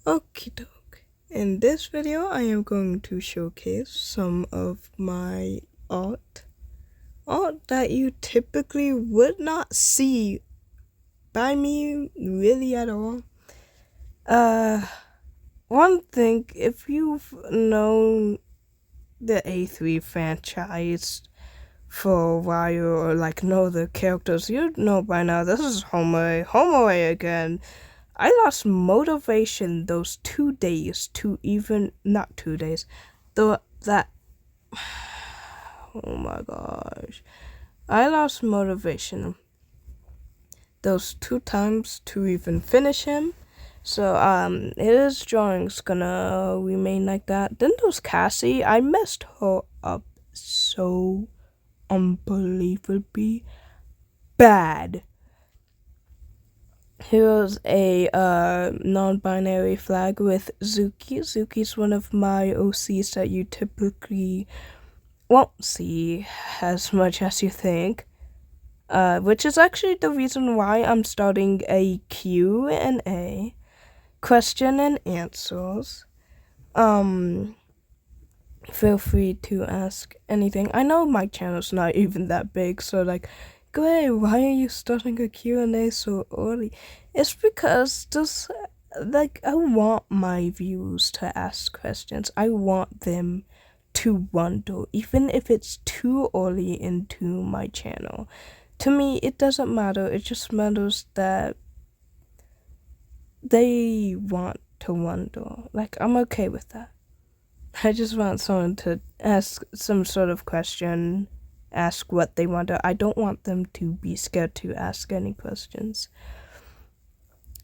Okie doke. In this video, I am going to showcase some of my art. Art that you typically would not see by me really at all. One thing, if you've known the A3 franchise for a while or know the characters, you'd know by now this is Homo again. I lost motivation those 2 days to even not 2 days. Though that oh my gosh. I lost motivation those 2 times to even finish him. So his drawing's gonna remain like that. Then there's Cassie. I messed her up so unbelievably bad. Here's a non-binary flag with Zuki. Zuki's one of my OCs that you typically won't see as much as you think. Which is actually the reason why I'm starting a Q&A, question and answers. Feel free to ask anything. I know my channel's not even that big, so Gray, why are you starting a Q&A so early? It's because I want my viewers to ask questions. I want them to wonder, even if it's too early into my channel. To me, it doesn't matter. It just matters that they want to wonder. I'm okay with that. I just want someone to ask some sort of question, ask what they want to. I don't want them to be scared to ask any questions.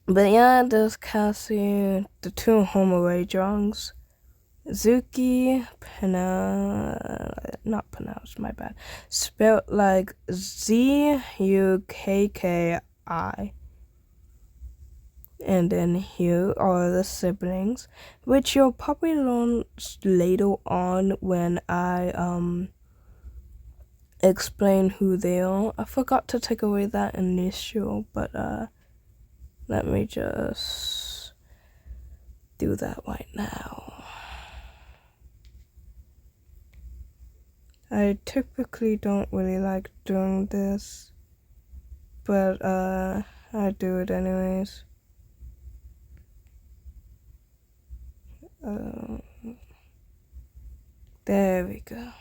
But yeah, there's Cassie, the 2 Homo drawings. Zuki, not pronounced, my bad. Spelled like Zukki. And then here are the siblings, which you'll probably learn later on when I explain who they are. I forgot to take away that initial, but let me just do that right now. I typically don't really like doing this, but I do it anyways. There we go.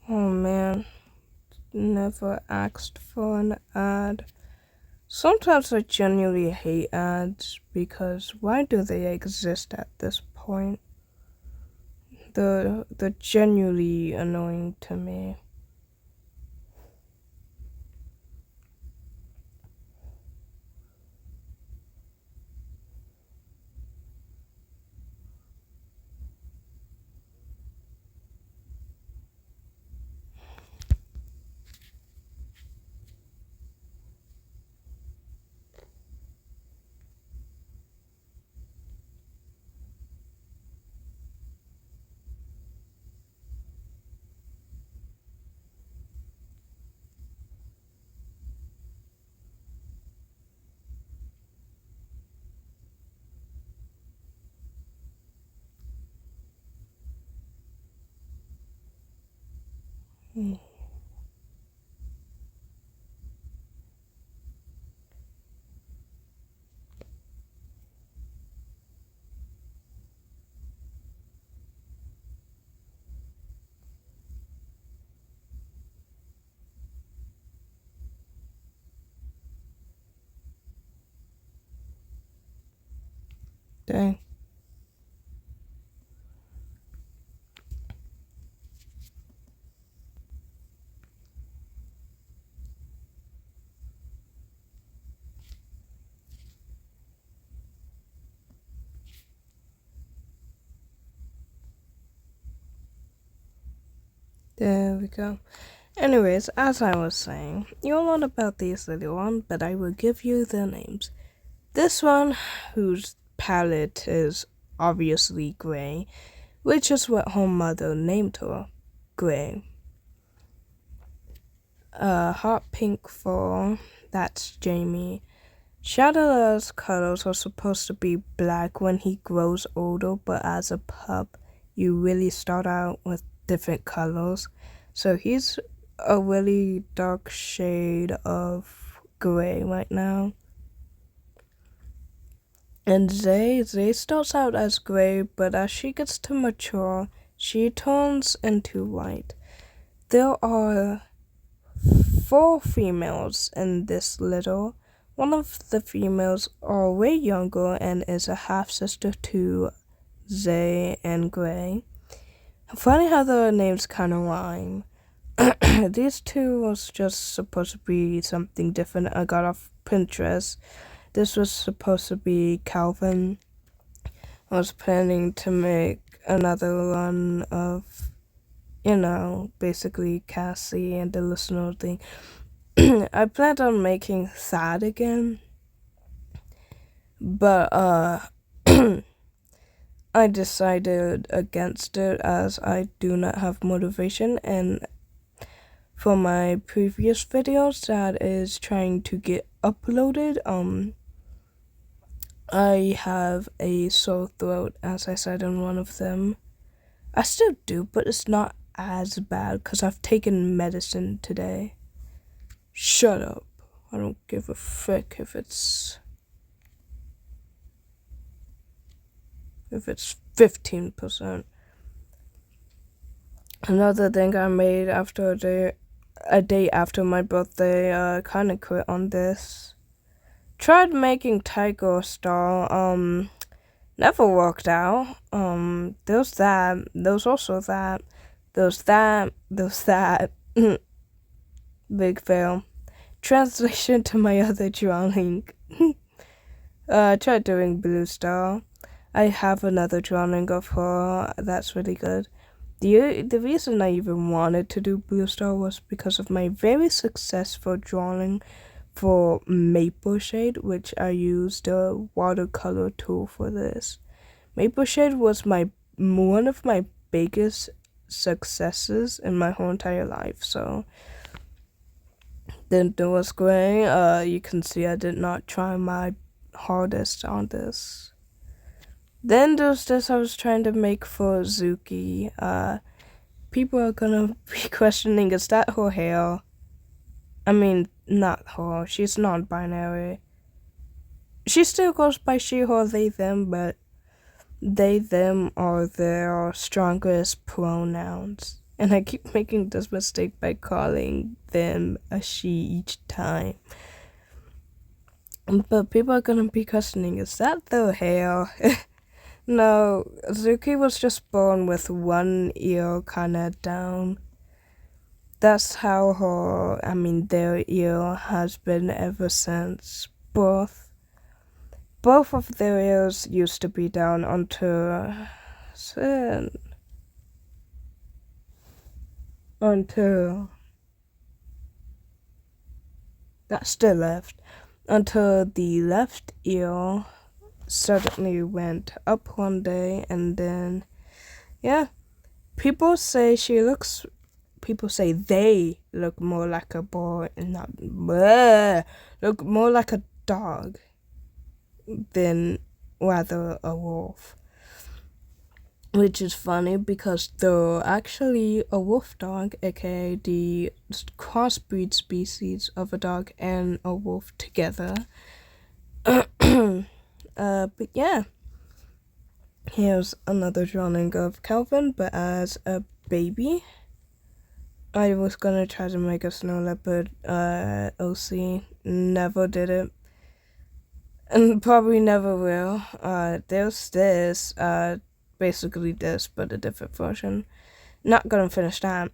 Oh man, never asked for an ad. Sometimes I genuinely hate ads because why do they exist at this point? They're genuinely annoying to me. Dang. There we go. Anyways, as I was saying, you'll learn about these later on, but I will give you their names. This one, whose palette is obviously gray, which is what her mother named her, Gray. hot pink fur, that's Jamie. Shadow's colors are supposed to be black when he grows older, but as a pup, you really start out with different colors. So he's a really dark shade of gray right now. And Zay starts out as gray, but as she gets to mature, she turns into white. There are 4 females in this litter. One of the females are way younger and is a half-sister to Zay and Gray. Funny how the names kind of rhyme. These two was just supposed to be something different I got off Pinterest. This was supposed to be Calvin. I was planning to make another run of, basically Cassie and the listener thing. I planned on making Thad again, but I decided against it as I do not have motivation, and for my previous videos that is trying to get uploaded, I have a sore throat, as I said in one of them. I still do, but it's not as bad because I've taken medicine today. Shut up. I don't give a frick if it's 15%. Another thing I made after a day after my birthday, kind of quit on this. Tried making Tiger Star, never worked out. There's that, there's also that, there's that. Big fail. Translation to my other drawing. I tried doing Blue Star. I have another drawing of her that's really good. The reason I even wanted to do Blue Star was because of my very successful drawing for Maple Shade, which I used a watercolor tool for this. Maple Shade was one of my biggest successes in my whole entire life, so didn't do what's great. You can see I did not try my hardest on this. Then there's this I was trying to make for Zuki. People are gonna be questioning, is that her hair? I mean, not her. She's non-binary. She still goes by she, her, they, them, but they, them are their strongest pronouns. And I keep making this mistake by calling them a she each time. But people are gonna be questioning, is that their hair? No, Zuki was just born with one ear kinda down. That's how their ear has been ever since birth. Both of their ears used to be down until that still left. Until the left ear suddenly went up one day, and then, yeah. People say they look more like a boy and look more like a dog than rather a wolf. Which is funny because they're actually a wolf dog, aka the crossbreed species of a dog and a wolf together. But yeah. Here's another drawing of Calvin, but as a baby. I was gonna try to make a snow leopard OC. Never did it. And probably never will. There's this, basically this, but a different version. Not gonna finish that.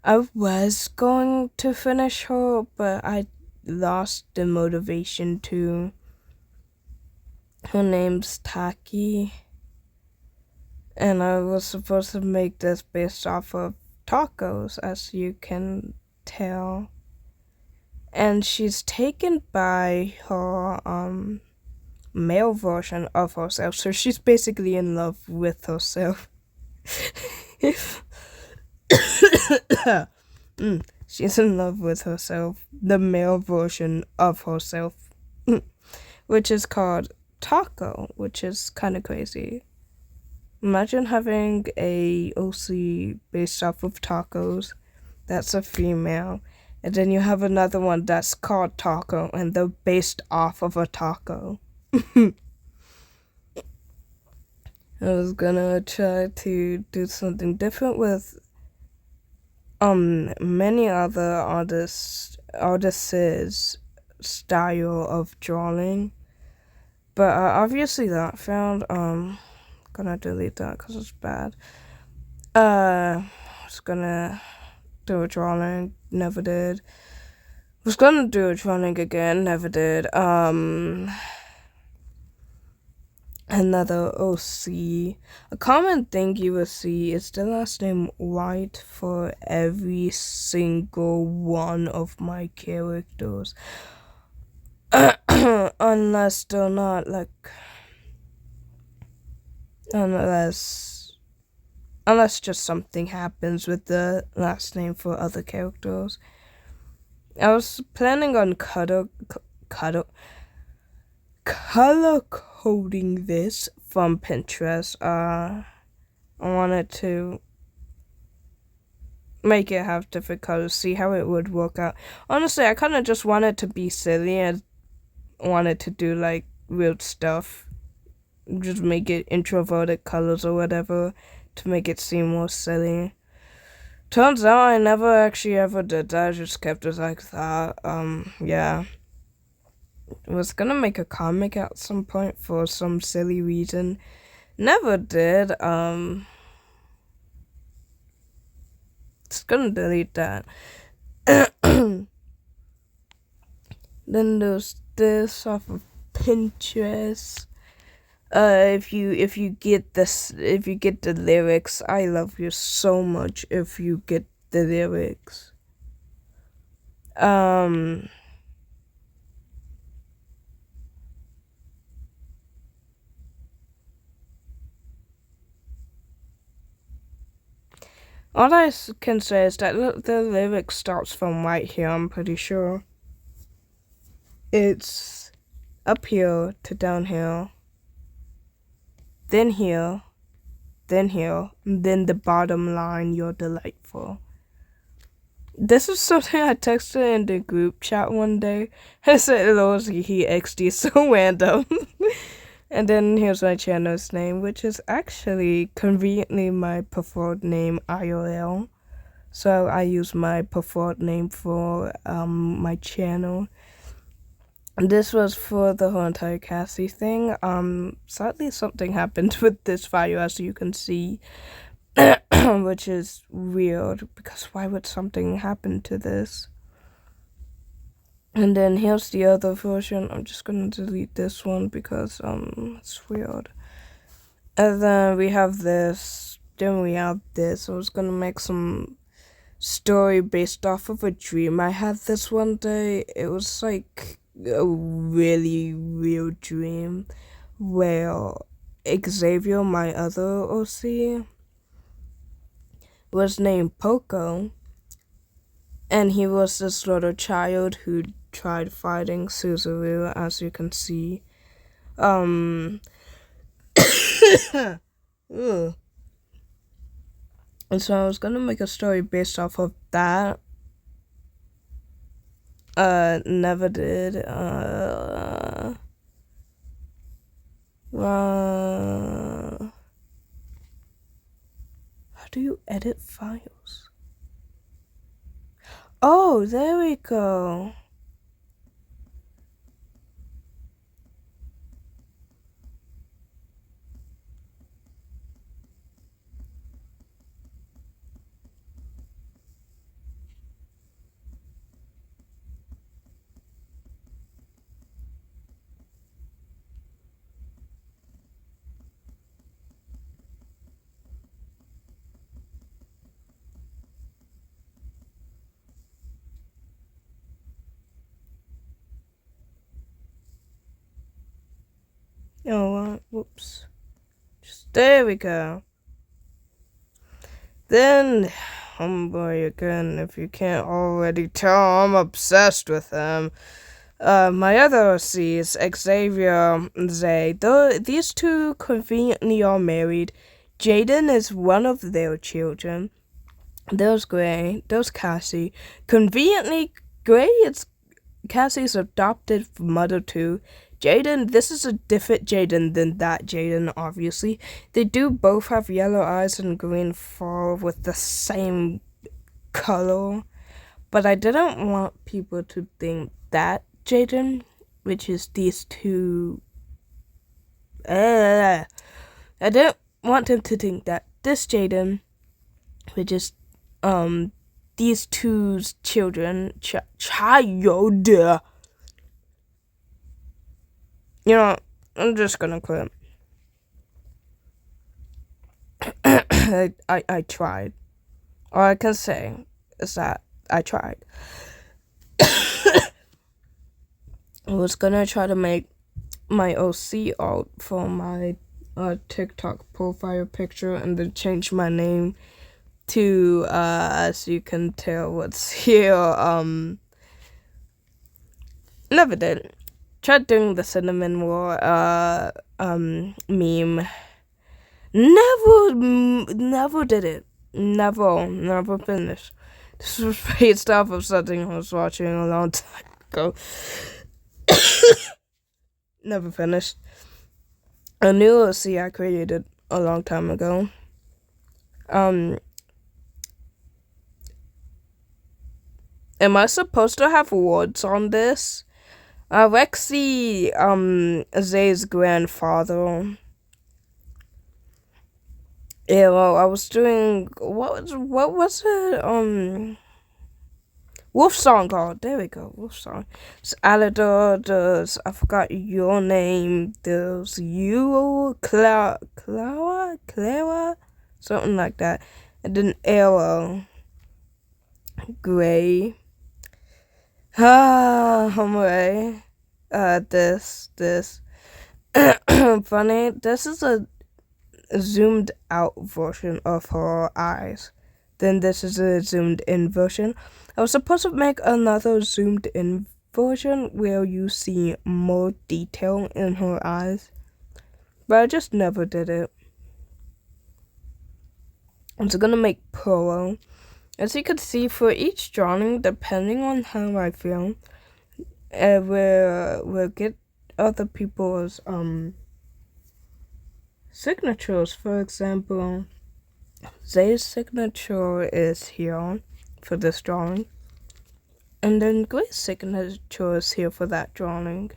I was going to finish her, but I lost the motivation to. Her name's Taki. And I was supposed to make this based off of tacos, as you can tell. And she's taken by her male version of herself, so she's basically in love with herself. She's in love with herself, the male version of herself, which is called Taco, which is kind of crazy. Imagine having a OC based off of tacos. That's a female. And then you have another one that's called Taco, and they're based off of a taco. I was gonna try to do something different with many other artists' style of drawing, but obviously that failed. Gonna delete that because it's bad. Was gonna do a drawing, never did. Was gonna do a drawing again, never did. Another OC. A common thing you will see is the last name White for every single one of my characters. Unless they're not like... Unless just something happens with the last name for other characters. I was planning on color coding this from Pinterest. I wanted to make it have different colors, see how it would work out. Honestly, I kind of just wanted to be silly and wanted to do like weird stuff. Just make it introverted colors or whatever to make it seem more silly. Turns out I never actually ever did that. I just kept it like that. Yeah. I was gonna make a comic at some point for some silly reason. Never did. Just gonna delete that. Then there's this off of Pinterest. If you get the lyrics, I love you so much if you get the lyrics. All I can say is that the lyric starts from right here, I'm pretty sure. It's up here to down here. Then here, then here, and then the bottom line, you're delightful. This is something I texted in the group chat one day. I said, Lord, he XD, so random. And then here's my channel's name, which is actually conveniently my preferred name, IRL. So I use my preferred name for my channel. This was for the whole entire Cassie thing. Sadly something happened with this file, as you can see, which is weird, because why would something happen to this? And then here's the other version. I'm just gonna delete this one because it's weird. And then we have this, then we have this. I was gonna make some story based off of a dream I had this one day. It was like a really real dream where Xavier, my other OC, was named Poco, and he was this little child who tried fighting Suzaru, as you can see. And so I was gonna make a story based off of that. Never did. How do you edit files? Oh, there we go. Oh, whoops. Just there we go. Then homeboy again. If you can't already tell, I'm obsessed with him. My other OCs, Xavier and Zay, these two conveniently are married. Jaden is one of their children. There's Gray. There's Cassie. Conveniently, Gray is Cassie's adopted mother too. Jaden, this is a different Jaden than that Jaden, obviously. They do both have yellow eyes and green fur with the same color. But I didn't want people to think that Jaden, which is these two. I didn't want them to think that this Jaden, which is these two children, child. You know, I'm just gonna quit. I tried. All I can say is that I tried. I was gonna try to make my OC art for my TikTok profile picture and then change my name to, as you can tell what's here, never did. Tried doing the cinnamon war, meme. Never did it. Never finished. This was based off of something I was watching a long time ago. Never finished. A new OC I created a long time ago. Am I supposed to have words on this? Rexy, Zay's grandfather. Yeah, well, I was doing, what was it, Wolf Song, oh, there we go, Wolf Song. It's Alador, there's, I forgot your name, there's you, Clara, something like that, and then Arrow, Gray, hombre, this, funny, this is a zoomed out version of her eyes. Then this is a zoomed in version. I was supposed to make another zoomed in version where you see more detail in her eyes, but I just never did it. I'm just gonna make Polo. As you can see, for each drawing, depending on how I feel, we'll get other people's signatures. For example, Zay's signature is here for this drawing, and then Gray's signature is here for that drawing.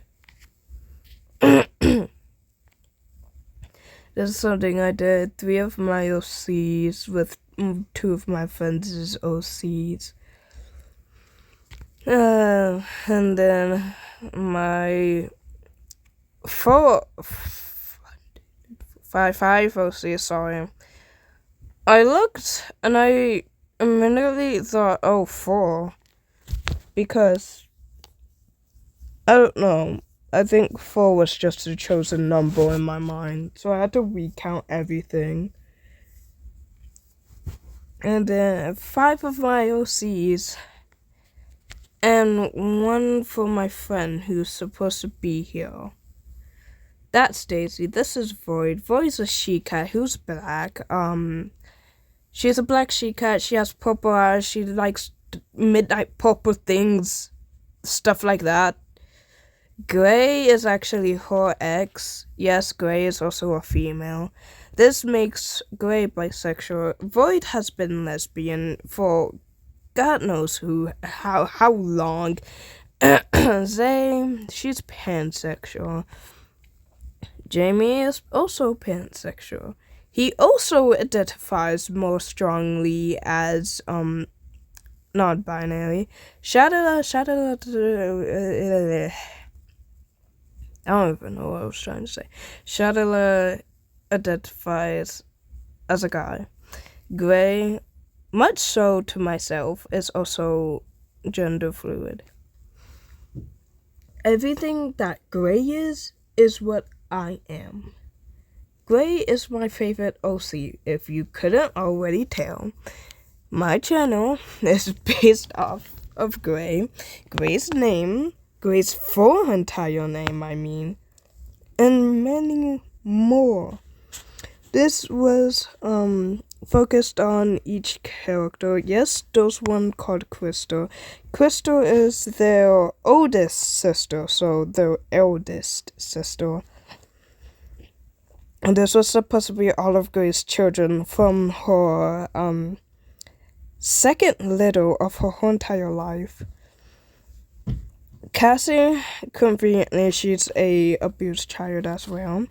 This is something I did. 3 of my OCs with 2 of my friends' OCs. And then my 5 OCs, sorry. I looked and I immediately thought, oh, 4. Because, I don't know. I think 4 was just a chosen number in my mind. So I had to recount everything. And then 5 of my OCs. And 1 for my friend who's supposed to be here. That's Daisy. This is Void. Void's a she-cat who's black. She's a black she-cat. She has purple eyes. She likes midnight purple things. Stuff like that. Gray is actually her ex. Yes, Gray is also a female. This makes Gray bisexual. Void has been lesbian for God knows how long. Zay, she's pansexual. Jamie is also pansexual. He also identifies more strongly as non-binary. Shadow. I don't even know what I was trying to say. Shadow identifies as a guy. Gray, much so to myself, is also gender fluid. Everything that Gray is what I am. Gray is my favorite OC, if you couldn't already tell. my channel is based off of Gray, Gray's name, Gray's full entire name, I mean, and many more. This was focused on each character. Yes, there's one called Crystal. Crystal is their oldest sister, so their eldest sister. And this was supposed to be all of Gray's children from her second little of her whole entire life. Cassie, conveniently, she's a abused child as well.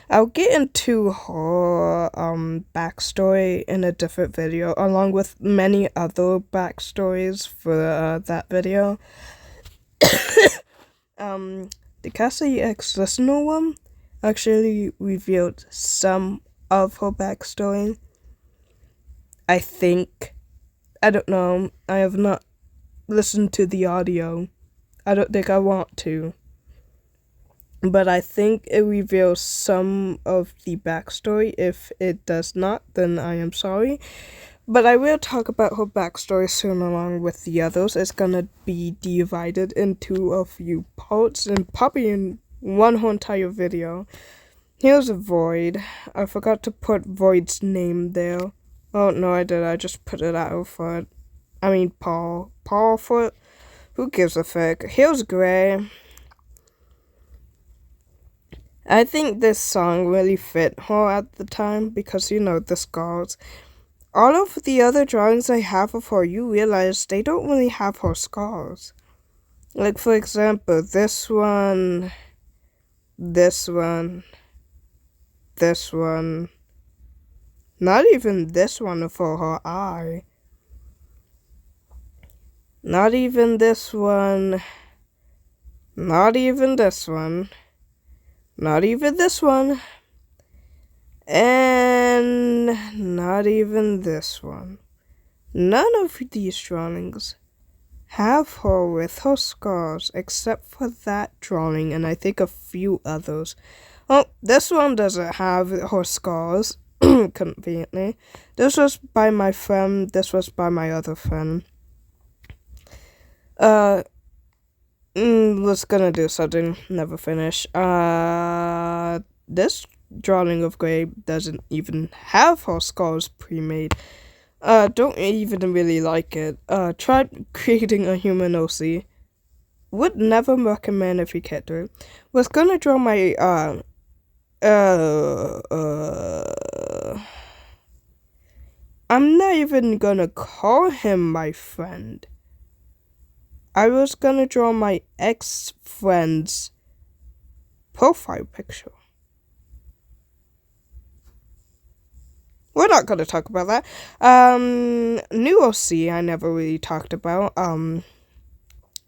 I'll get into her backstory in a different video, along with many other backstories for that video. The Cassie X listener one actually revealed some of her backstory. I think. I don't know. I have not listened to the audio. I don't think I want to. But I think it reveals some of the backstory. If it does not, then I am sorry. But I will talk about her backstory soon along with the others. It's gonna be divided into a few parts and probably in one whole entire video. Here's Void. I forgot to put Void's name there. Oh, no, I did. I just put it out for it. I mean, Paul. Paul for it? Who gives a fuck? Here's Gray. I think this song really fit her at the time because, you know, the scars. All of the other drawings I have of her, you realize they don't really have her scars. Like, for example, this one, this one, this one. Not even this one for her eye. Not even this one. Not even this one. Not even this one. And not even this one. None of these drawings have her with her scars except for that drawing and I think a few others. Oh, this one doesn't have her scars, conveniently. This was by my friend. This was by my other friend. Was gonna do something, never finish. This drawing of Gray doesn't even have her scars pre-made. Don't even really like it. Tried creating a human OC. Would never recommend if you can't do it. Was gonna draw my, I'm not even gonna call him my friend. I was gonna draw my ex-friend's profile picture. We're not gonna talk about that. New OC I never really talked about.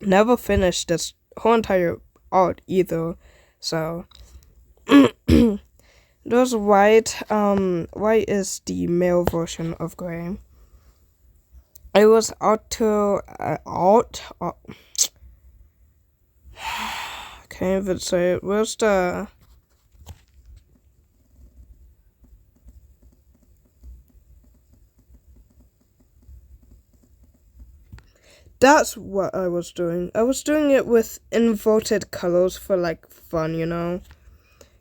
Never finished this whole entire art either. So there's White. White is the male version of Gray. It was can't even say it. Where's the... That's what I was doing. I was doing it with inverted colors for, like, fun, you know?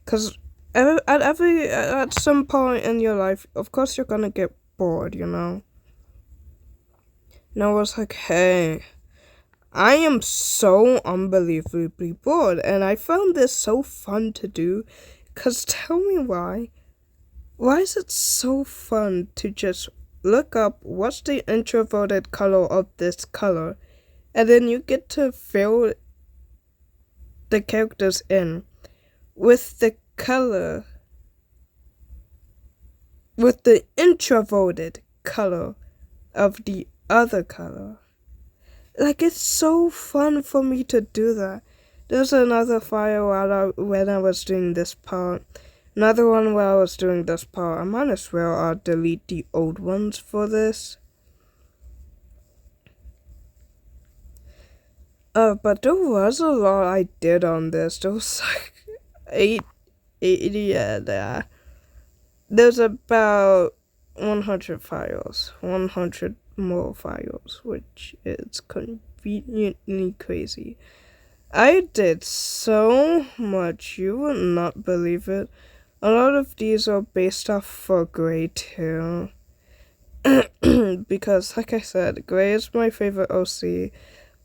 Because at some point in your life, of course you're gonna get bored, you know? And I was like, hey, I am so unbelievably bored, and I found this so fun to do, because tell me why. Why is it so fun to just look up what's the introverted color of this color, and then you get to fill the characters in with the color, with the introverted color of the other color. Like, it's so fun for me to do that. There's another file when I was doing this part. Another one where I was doing this part. I might as well delete the old ones for this. But there was a lot I did on this. There was like 80 and there's about 100 files. 100 more files, which is conveniently crazy. I did so much, you would not believe it. A lot of these are based off for Gray too. Because, like I said, Gray is my favorite OC.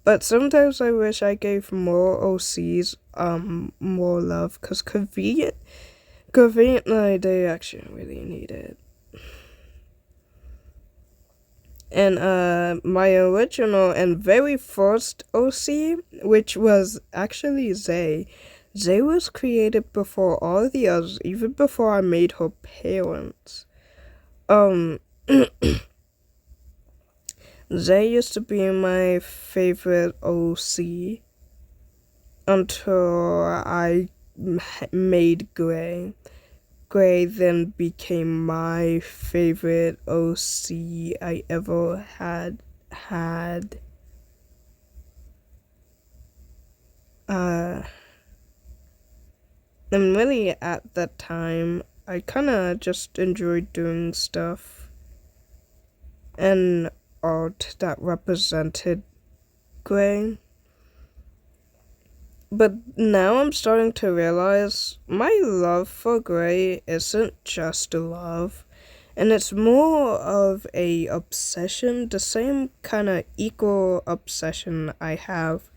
But sometimes I wish I gave more OCs more love, because conveniently they actually really need it. And my original and very first OC, which was actually Zay. Zay was created before all the others, even before I made her parents. Zay used to be my favorite OC until I made Gray. Gray then became my favorite OC I ever had. And really at that time, I kinda just enjoyed doing stuff and art that represented Gray. But now I'm starting to realize my love for Gray isn't just love, and it's more of a obsession, the same kind of equal obsession I have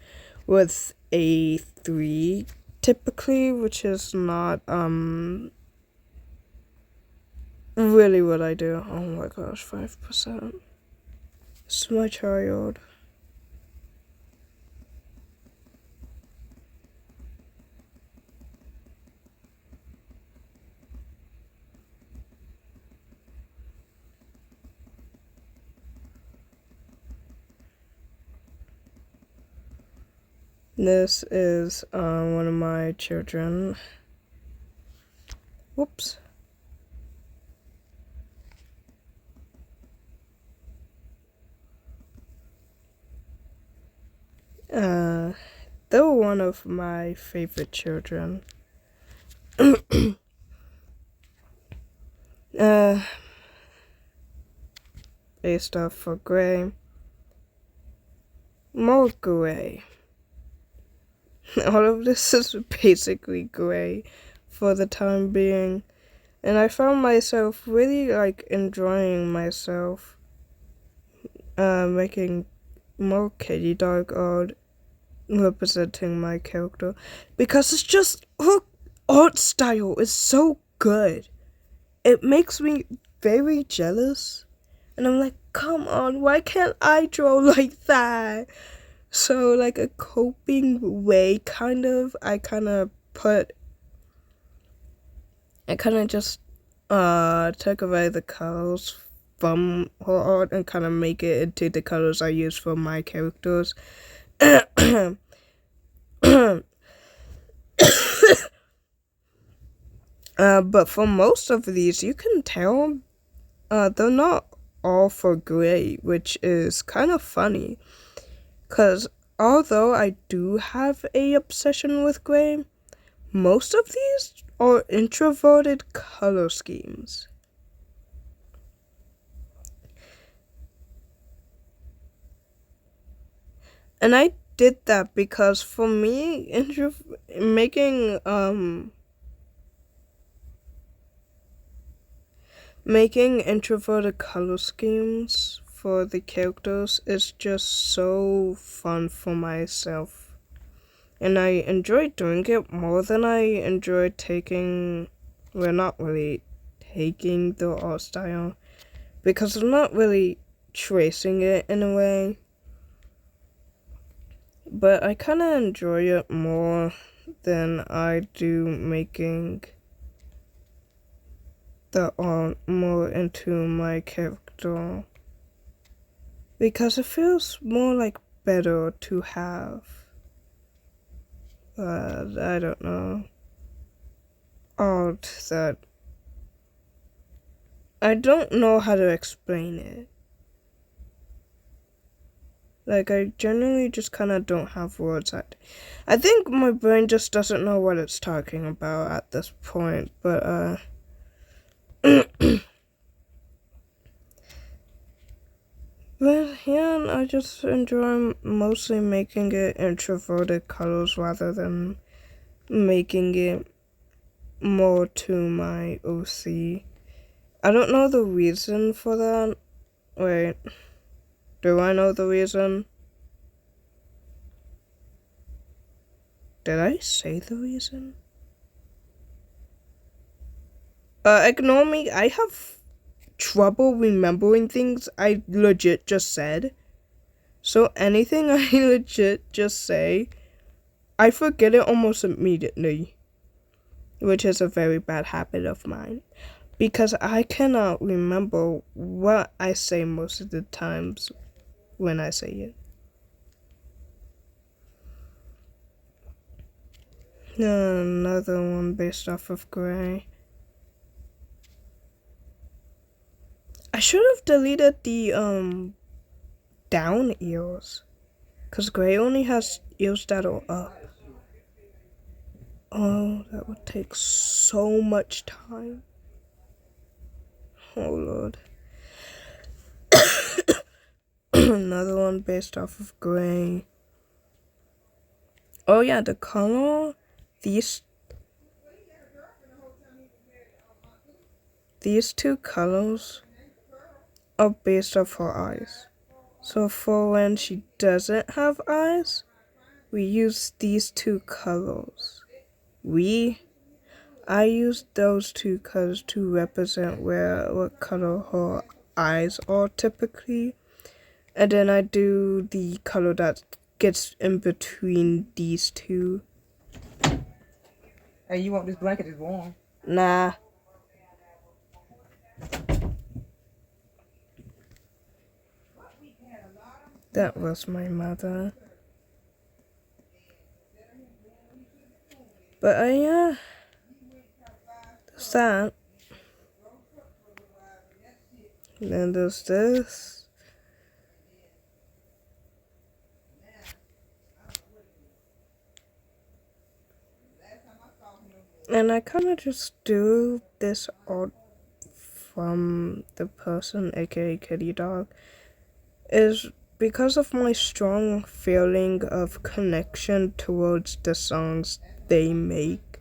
with A3 typically, which is not really what I do. Oh my gosh, 5%. It's my child. This is one of my children. Whoops. They were one of my favorite children. Based off for Gray. More Gray. All of this is basically Gray for the time being. And I found myself really enjoying myself making more kitty dog art representing my character, because it's just her art style is so good. It makes me very jealous, and I'm like, come on, why can't I draw like that? So a coping way, I just took away the colors from her art and kind of make it into the colors I use for my characters. But for most of these, you can tell they're not all for Gray, which is kind of funny. Because although I do have a obsession with Gray, most of these are introverted color schemes. And I did that because for me, making introverted color schemes for the characters is just so fun for myself. And I enjoy doing it more than I enjoy not really taking the art style, because I'm not really tracing it in a way. But I kind of enjoy it more than I do making the art more into my character, because it feels more better to have. I don't know. Art that I don't know how to explain it. I generally just kind of don't have words. I think my brain just doesn't know what it's talking about at this point, but, But yeah, I just enjoy mostly making it introverted colors rather than making it more to my OC. I don't know the reason for that. Wait, do I know the reason? Did I say the reason? Ignore me. I have trouble remembering things I legit just said. So anything I legit just say, I forget it almost immediately. Which is a very bad habit of mine. Because I cannot remember what I say most of the times when I say it. Another one based off of Gray. I should have deleted the down ears, cause Gray only has ears that are up. Oh, that would take so much time. Oh Lord. Another one based off of Gray. Oh yeah, the color. These two colors are based off her eyes. So for when she doesn't have eyes, we use these two colors. I use those two colors to represent what color her eyes are typically. And then I do the color that gets in between these two. Hey, you want this blanket? It's warm. Nah. That was my mother. But yeah, there's that. And then there's this. And I kind of just do this art from the person, aka Kitty Dog, is because of my strong feeling of connection towards the songs they make.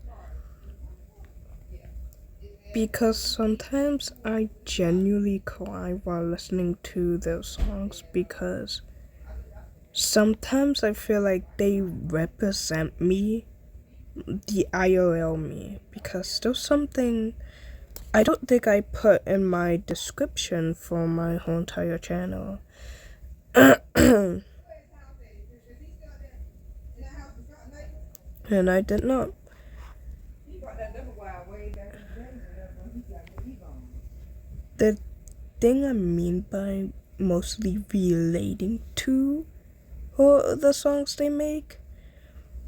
Because sometimes I genuinely cry while listening to those songs, because sometimes I feel like they represent me, the IRL me, because there's something I don't think I put in my description for my whole entire channel. And I did not. The thing I mean by mostly relating to the songs they make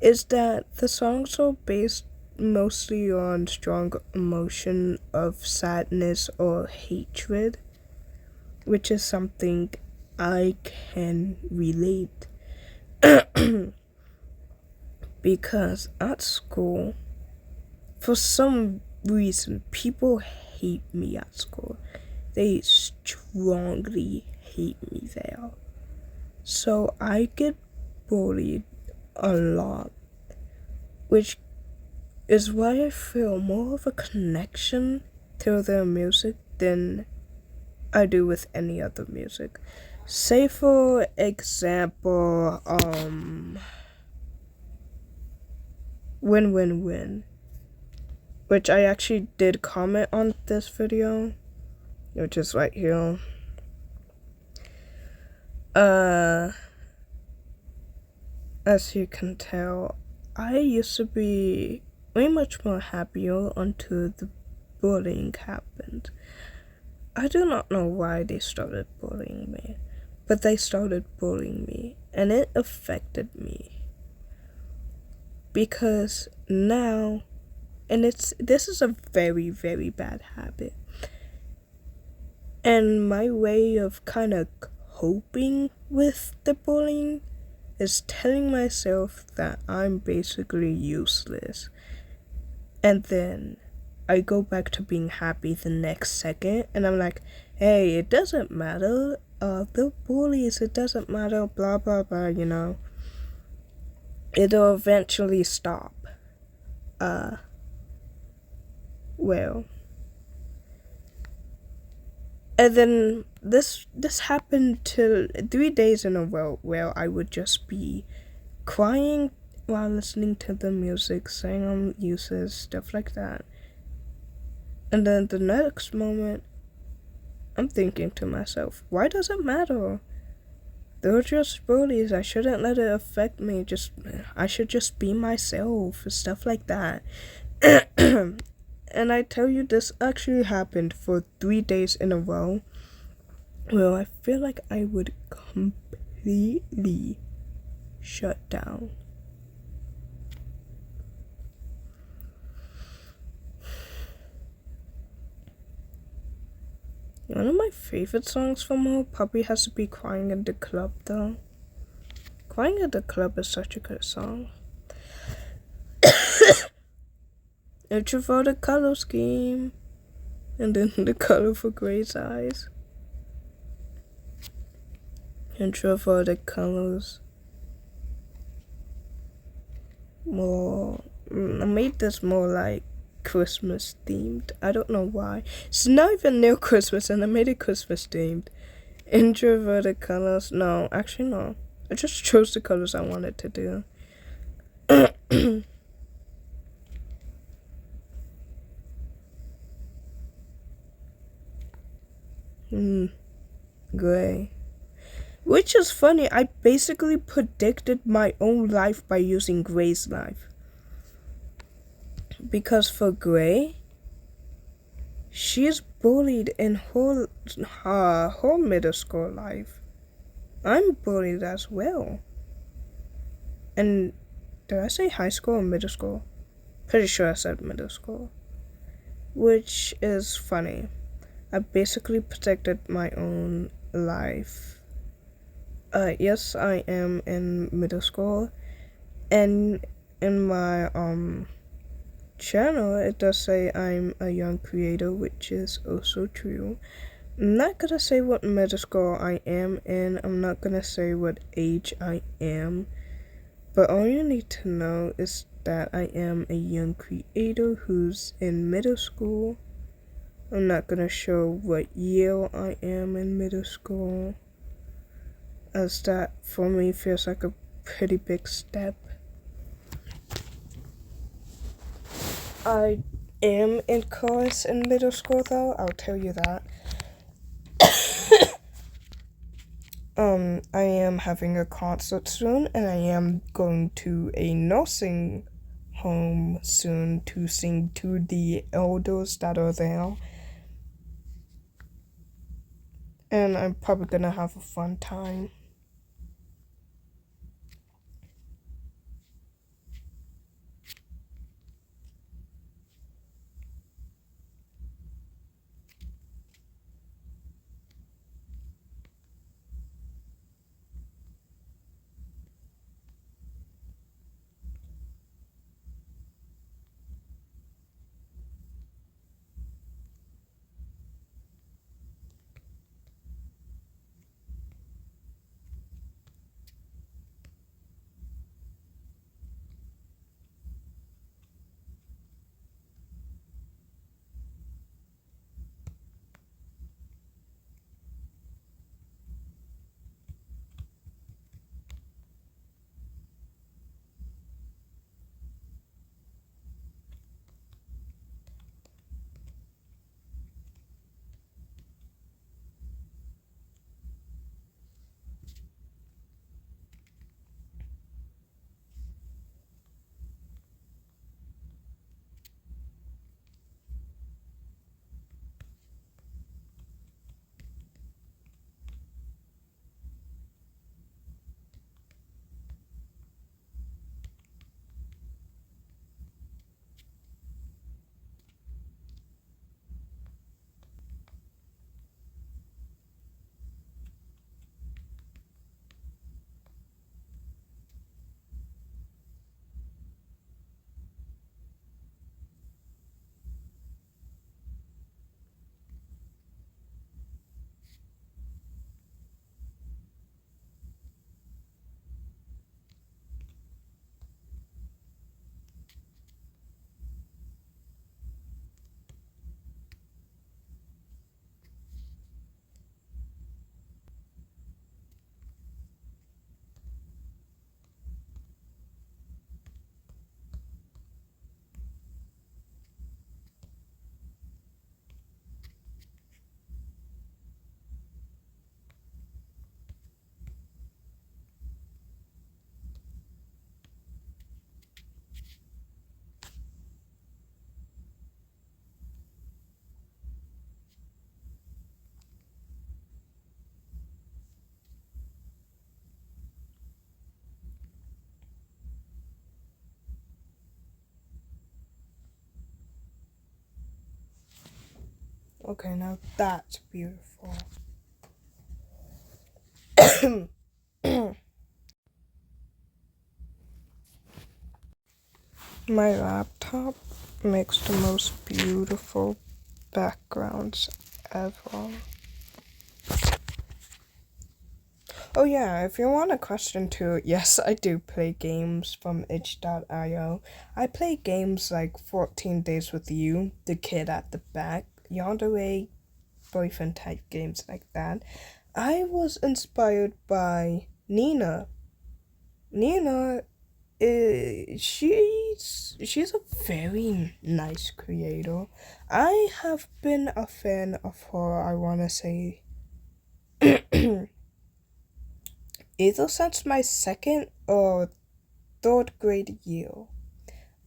is that the songs are based mostly on strong emotion of sadness or hatred, which is something I can relate. Because at school, for some reason, people hate me at school. They strongly hate me there. So I get bullied a lot, which is why I feel more of a connection to their music than I do with any other music. Say for example, Win Win Win, which I actually did comment on this video, which is right here. As you can tell, I used to be way much more happier until the bullying happened. I do not know why they started bullying me, but they started bullying me, and it affected me. Because now, and this is a very, very bad habit. And my way of kind of coping with the bullying is telling myself that I'm basically useless. And then I go back to being happy the next second, and I'm like, hey, it doesn't matter. the bullies, it doesn't matter, blah blah blah, it'll eventually stop. Well, and then this happened till 3 days in a row where I would just be crying while listening to the music, saying I'm useless, stuff like that. And then the next moment, I'm thinking to myself, why does it matter? They're just bullies. I shouldn't let it affect me. I should just be myself, stuff like that. And I tell you, this actually happened for 3 days in a row. Well, I feel like I would completely shut down. One of my favorite songs from her probably has to be Crying at the Club, though. Crying at the Club is such a good song. Intro for the color scheme. And then the color for Gray's eyes. Intro for the colors. I made this more like Christmas themed. I don't know why. It's not even near Christmas and I made it Christmas themed. Introverted colors. No, actually no. I just chose the colors I wanted to do. Gray. Which is funny, I basically predicted my own life by using Gray's life. Because for Gray, she's bullied in her middle school life. I'm bullied as well. And did I say high school or middle school? Pretty sure I said middle school. Which is funny. I basically predicted my own life. Yes, I am in middle school. And in my channel, it does say I'm a young creator, which is also true. I'm not gonna say what middle school I am in. I'm not gonna say what age I am. But all you need to know is that I am a young creator who's in middle school. I'm not gonna show what year I am in middle school, as that for me feels like a pretty big step. I am in chorus in middle school though, I'll tell you that. I am having a concert soon, and I am going to a nursing home soon to sing to the elders that are there. And I'm probably gonna have a fun time. Okay, now that's beautiful. My laptop makes the most beautiful backgrounds ever. Oh yeah, if you want a question too, yes, I do play games from itch.io. I play games like 14 Days with You, The Kid at the Back, Yandere, boyfriend type games like that. I was inspired by Nina. Nina, she's a very nice creator. I have been a fan of her, I wanna say, either since my second or third grade year.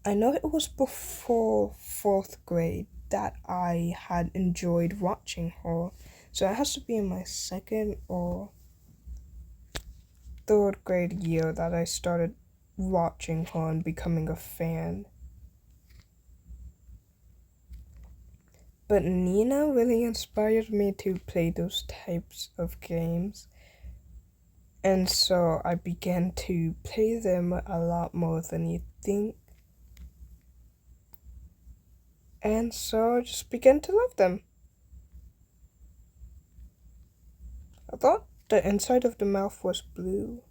I know it was before fourth grade that I had enjoyed watching her, so it has to be in my second or third grade year that I started watching her and becoming a fan. But Nina really inspired me to play those types of games. And so I began to play them a lot more than you think. And so I just began to love them. I thought the inside of the mouth was blue.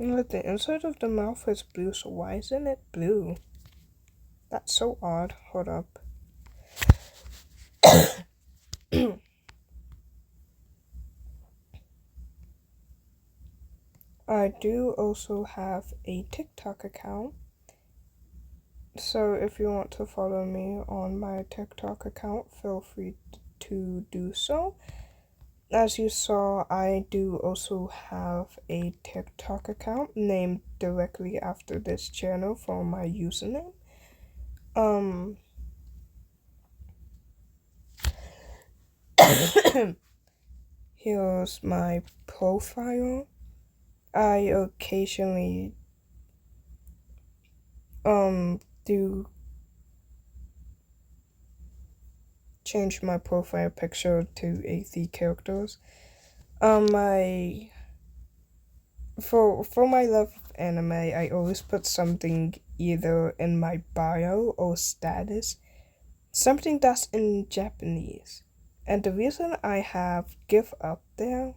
But the inside of the mouth is blue, so why isn't it blue? That's so odd. Hold up. I do also have a TikTok account. So if you want to follow me on my TikTok account, feel free to do so. As you saw, I do also have a TikTok account named directly after this channel for my username. Here's my profile. I occasionally do change my profile picture to AZ characters. My for my love of anime, I always put something either in my bio or status, something that's in Japanese. And the reason I have give up there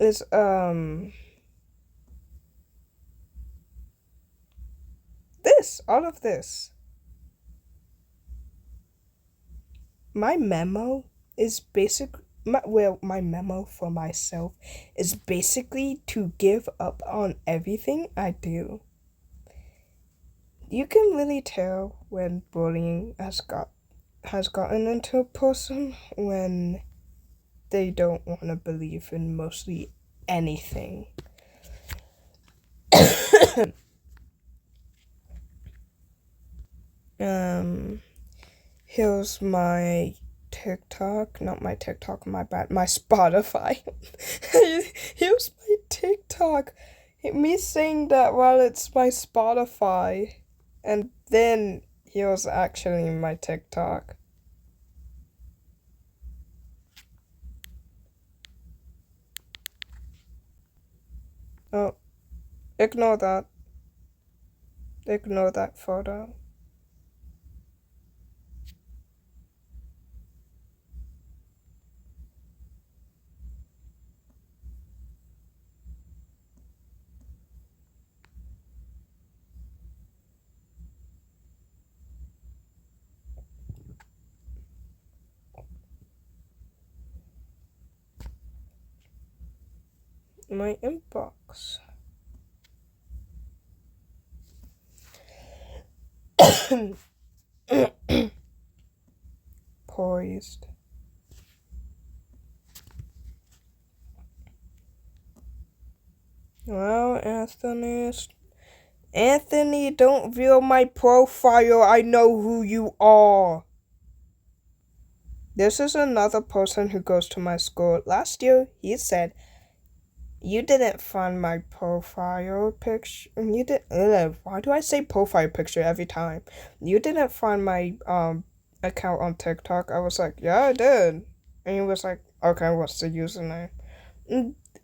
is all of this. My memo is my memo for myself is basically to give up on everything I do. You can really tell when bullying has gotten into a person when they don't want to believe in mostly anything. um Here's my TikTok, not my TikTok, my bad, my Spotify. Here's my TikTok. Me saying that while it's my Spotify. And then here's actually my TikTok. Oh, ignore that. Ignore that photo. My inbox. Poised. Well, Anthony, don't view my profile. I know who you are. This is another person who goes to my school. Last year, he said, "You didn't find my profile picture. You did. Why do I say profile picture every time? You didn't find my account on TikTok." I was like, "Yeah, I did." And he was like, "Okay, what's the username?"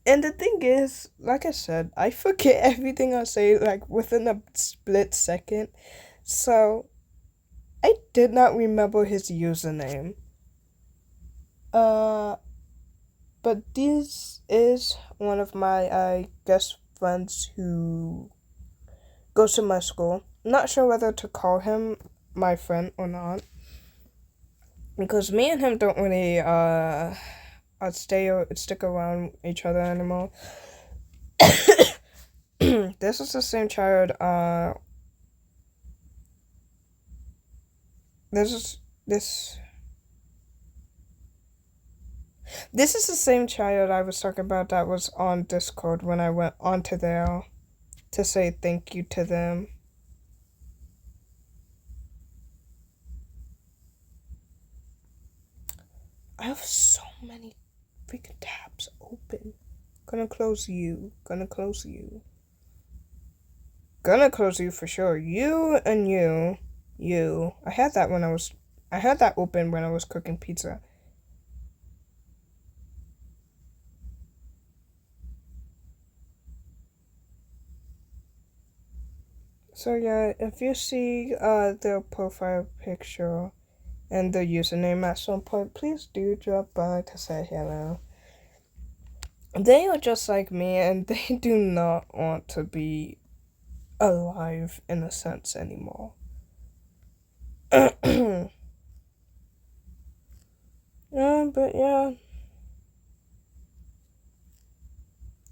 And the thing is, like I said, I forget everything I say like within a split second. So I did not remember his username. Uh, but this is one of my, I guess, friends who goes to my school. Not sure whether to call him my friend or not, because me and him don't really stick around each other anymore. This is the same child. This is this. This is the same child I was talking about that was on Discord when I went onto there to say thank you to them. I have so many freaking tabs open. Gonna close you. Gonna close you. Gonna close you for sure. You and you. You. I had that open when I was cooking pizza. So yeah, if you see their profile picture and the username at some point, please do drop by to say hello. They are just like me, and they do not want to be alive in a sense anymore. But yeah,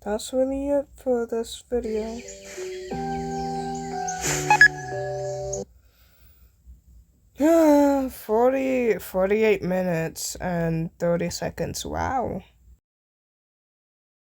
that's really it for this video. 48 minutes and 30 seconds. Wow.